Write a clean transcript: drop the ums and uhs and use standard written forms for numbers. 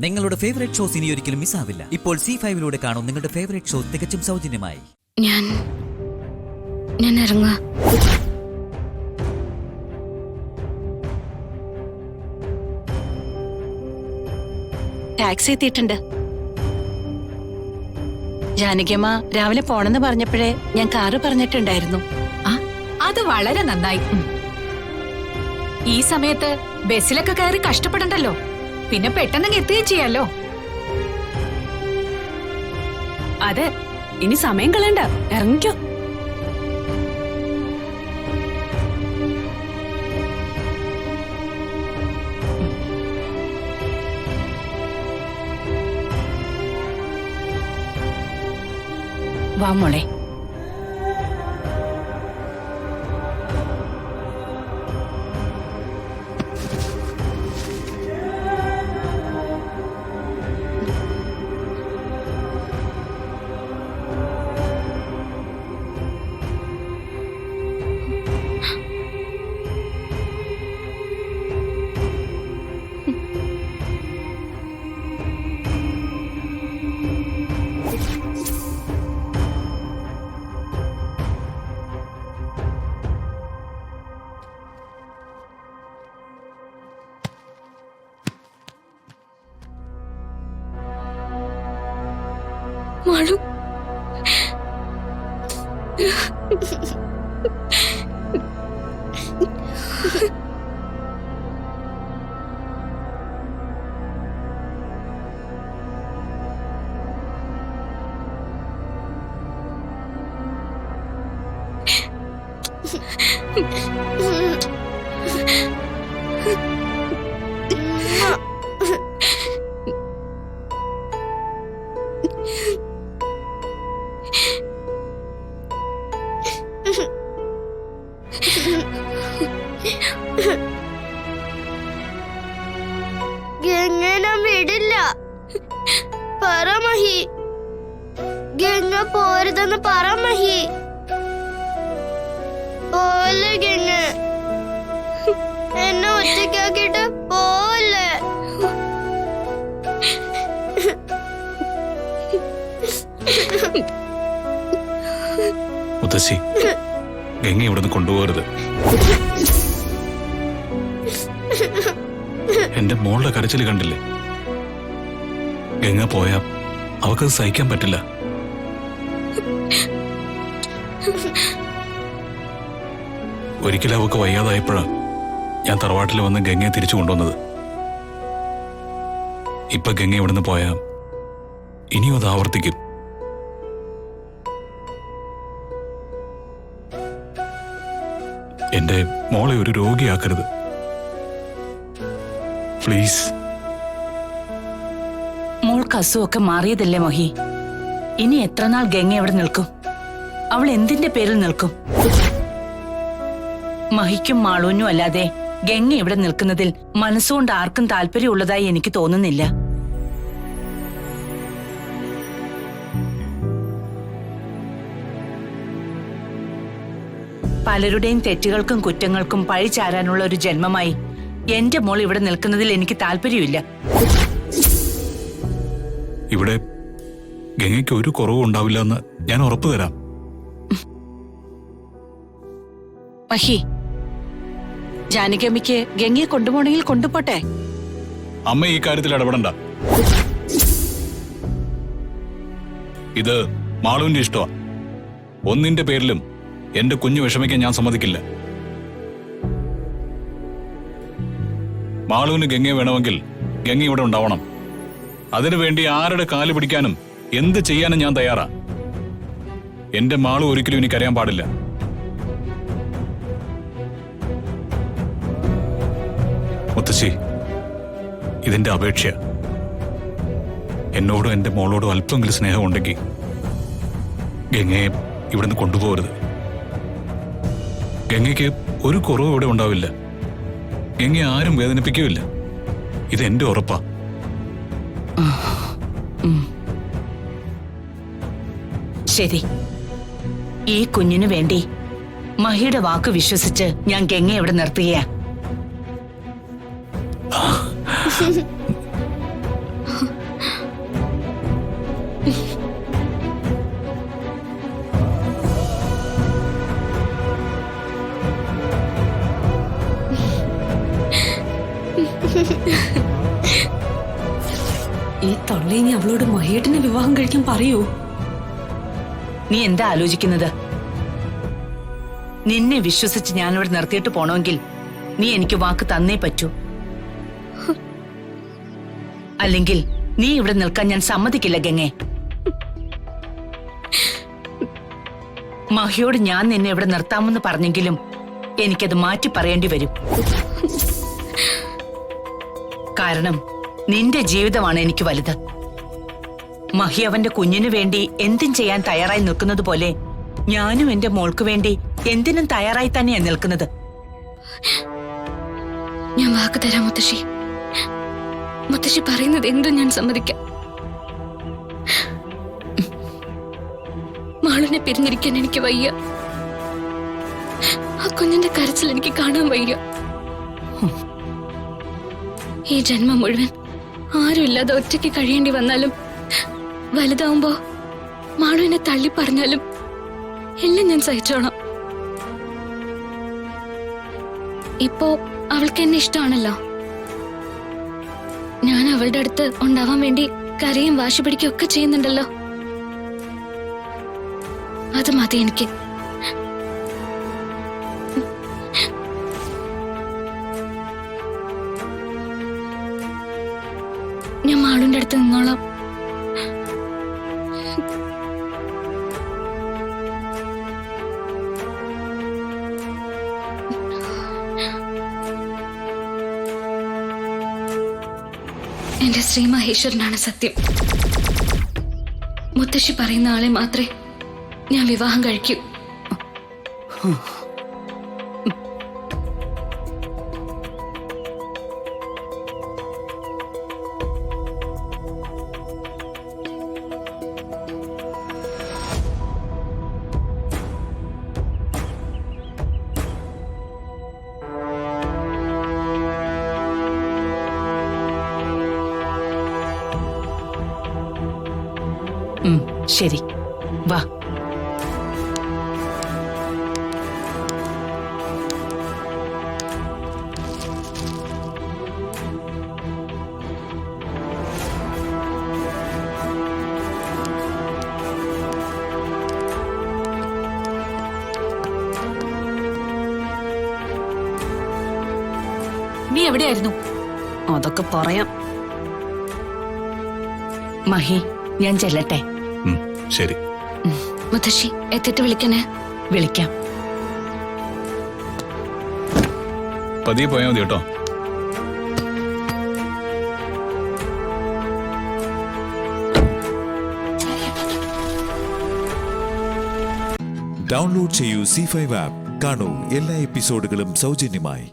നിങ്ങളുടെ favourite shows ഇനി ഒരിക്കലും മിസ്സാവില്ല. ഇപ്പോൾ C5 കാണും നിങ്ങളുടെ ഫേവറേറ്റ് ഷോ തികച്ചും സൗജന്യമായി. ഞാൻ ഇറങ്ങുക. ടാക്സി എത്തിയിട്ടുണ്ട്. ജാനകിയമ്മ രാവിലെ പോണെന്ന് പറഞ്ഞപ്പോഴേ ഞാൻ കാറ് പറഞ്ഞിട്ടുണ്ടായിരുന്നു. അത് വളരെ നന്നായി. ഈ സമയത്ത് ബസ്സിലൊക്കെ കയറി കഷ്ടപ്പെടണ്ടല്ലോ, പിന്നെ പെട്ടെന്ന് എത്തുകയും ചെയ്യാലോ. അതെ, ഇനി സമയം കളയണ്ട, ഇറങ്ങിക്കോ. വാ മോളെ. മാളു, ഗംഗനെ വിടില്ല. പറ മഹി, ഗംഗ പോരുതെന്ന് പറ മഹി. പോലെ ഗംഗ, എന്നെ ഒറ്റയ്ക്കാക്കിട്ട് പോലെ. മുത്തശ്ശി, ഗംഗ ഇവിടുന്ന് കൊണ്ടുപോകരുത്. എന്റെ മോളുടെ കരച്ചിൽ കണ്ടില്ലേ? ഗംഗ പോയാ അവക്കത് സഹിക്കാൻ പറ്റില്ല. ഒരിക്കലും അവക്ക് വയ്യാതായപ്പോഴാ ഞാൻ തറവാട്ടിൽ വന്ന് ഗംഗയെ തിരിച്ചു കൊണ്ടുവന്നത്. ഇപ്പൊ ഗംഗ ഇവിടുന്ന് പോയാ ഇനിയും അത് ആവർത്തിക്കും. എന്റെ മോളെ ഒരു രോഗിയാക്കരുത് പ്ലീസ്. മോൾക്ക് അസുഖമൊക്കെ മാറിയതല്ലേ മൊഹി? ഇനി എത്ര നാൾ ഗംഗ എവിടെ നിൽക്കും? അവൾ എന്തിന്റെ പേരിൽ നിൽക്കും? മഹിക്കും മാളൂനും അല്ലാതെ ഗംഗ ഇവിടെ നിൽക്കുന്നതിൽ മനസ്സുകൊണ്ട് ആർക്കും താല്പര്യമുള്ളതായി എനിക്ക് തോന്നുന്നില്ല. പലരുടെയും തെറ്റുകൾക്കും കുറ്റങ്ങൾക്കും പഴി ചാരാനുള്ള ഒരു ജന്മമായി എന്റെ മോൾ ഇവിടെ നിൽക്കുന്നതിൽ എനിക്ക് താല്പര്യമില്ല. ഇവിടെ ഗംഗയ്ക്ക് ഒരു കുറവും ഉണ്ടാവില്ല എന്ന് ഞാൻ ഉറപ്പു തരാം. മഹി, ജാനകിയമ്മയ്ക്ക് ഗംഗയെ കൊണ്ടുപോകണമെങ്കിൽ കൊണ്ടുപോട്ടെ. അമ്മ ഈ കാര്യത്തിൽ ഇടപെടണ്ട. ഇത് മാളുവിന്റെ ഇഷ്ടമാ. ഒന്നിന്റെ പേരിലും എന്റെ കുഞ്ഞു വിഷമിക്കാൻ ഞാൻ സമ്മതിക്കില്ല. മാളുവിന് ഗംഗയെ വേണമെങ്കിൽ ഗംഗ ഇവിടെ ഉണ്ടാവണം. അതിനുവേണ്ടി ആരുടെ കാല് പിടിക്കാനും എന്ത് ചെയ്യാനും ഞാൻ തയ്യാറാ. എന്റെ മാളു ഒരിക്കലും ഇനി കരയാൻ പാടില്ല. മുത്തശ്ശി, ഇതെന്റെ അപേക്ഷ. എന്നോടും എന്റെ മോളോടും അല്പമെങ്കിലും സ്നേഹമുണ്ടെങ്കിൽ ഗംഗയെ ഇവിടുന്ന് കൊണ്ടുപോകരുത്. ഗംഗയ്ക്ക് ഒരു കുറവും ഇവിടെ ഉണ്ടാവില്ല. ഗംഗ ആരും വേദനിപ്പിക്കുകയില്ല. ഇതെന്റെ ഉറപ്പാ. ശരി, ഈ കുഞ്ഞിനു വേണ്ടി മഹിയുടെ വാക്ക് വിശ്വസിച്ച് ഞാൻ ഗംഗ ഇവിടെ നിർത്തുകയാ. ഈ തള്ളി ഇനി അവളോട് മഹേട്ടനെ വിവാഹം കഴിക്കാൻ പറയൂ. നീ എന്താ ആലോചിക്കുന്നത്? നിന്നെ വിശ്വസിച്ച് ഞാനിവിടെ നിർത്തിയിട്ട് പോണമെങ്കിൽ നീ എനിക്ക് വാക്ക് തന്നേ പറ്റൂ. അല്ലെങ്കിൽ നീ ഇവിടെ നിൽക്കാൻ ഞാൻ സമ്മതിക്കില്ല ഗംഗേ. മഹിയോട് ഞാൻ നിന്നെ ഇവിടെ നിർത്താമെന്ന് പറഞ്ഞെങ്കിലും എനിക്കത് മാറ്റി പറയേണ്ടി വരും. കാരണം നിന്റെ ജീവിതമാണ് എനിക്ക് വലുത്. മഹി അവന്റെ കുഞ്ഞിനു വേണ്ടി എന്തും ചെയ്യാൻ തയ്യാറായി നിൽക്കുന്നത് പോലെ ഞാനും എന്റെ മോൾക്ക് വേണ്ടി എന്തിനും തയ്യാറായി തന്നെയാണ് നിൽക്കുന്നത്. ഞാൻ വാക്ക് തരാം മുത്തശ്ശി. മുത്തശ്ശി പറയുന്നത് എന്തും ഞാൻ സമ്മതിക്കാം. മാളുനെ പിരിഞ്ഞിരിക്കാൻ എനിക്ക് വയ്യ. ആ കുഞ്ഞിന്റെ കരച്ചിൽ എനിക്ക് കാണാൻ വയ്യ. ഈ ജന്മം മുഴുവൻ ആരുമില്ലാതെ ഒറ്റയ്ക്ക് കഴിയേണ്ടി വന്നാലും വലുതാവുമ്പോ മാളുവിനെ തള്ളി പറഞ്ഞാലും എല്ലാം ഞാൻ സഹിച്ചോളാം. ഇപ്പോ അവൾക്ക് എന്നെ ഇഷ്ടമാണല്ലോ. ഞാൻ അവളുടെ അടുത്ത് ഉണ്ടാവാൻ വേണ്ടി കരയും വാശി പിടിക്കുകയും ഒക്കെ ചെയ്യുന്നുണ്ടല്ലോ. അത് മതി എനിക്ക്. ഞാൻ മാളുന്റെ അടുത്ത് നിന്നോളാം. എന്റെ ശ്രീ മഹേശ്വരനാണ് സത്യം. മുത്തശ്ശി പറയുന്ന ആളെ മാത്രമേ ഞാൻ വിവാഹം കഴിക്കൂ. ശരി, വാ. നീ എവിടെയായിരുന്നു? അതൊക്കെ പറയാം. മഹി, ഞാൻ ചെല്ലട്ടെ? ശരി. മുത്തശ്ശി എത്തിയിട്ട് വിളിക്കണേ. വിളിക്കാം. പതിയെ പോയാൽ മതി കേട്ടോ. ഡൗൺലോഡ് ചെയ്യൂ C5 ആപ്പ്. കാണൂ എല്ലാ എപ്പിസോഡുകളും സൗജന്യമായി.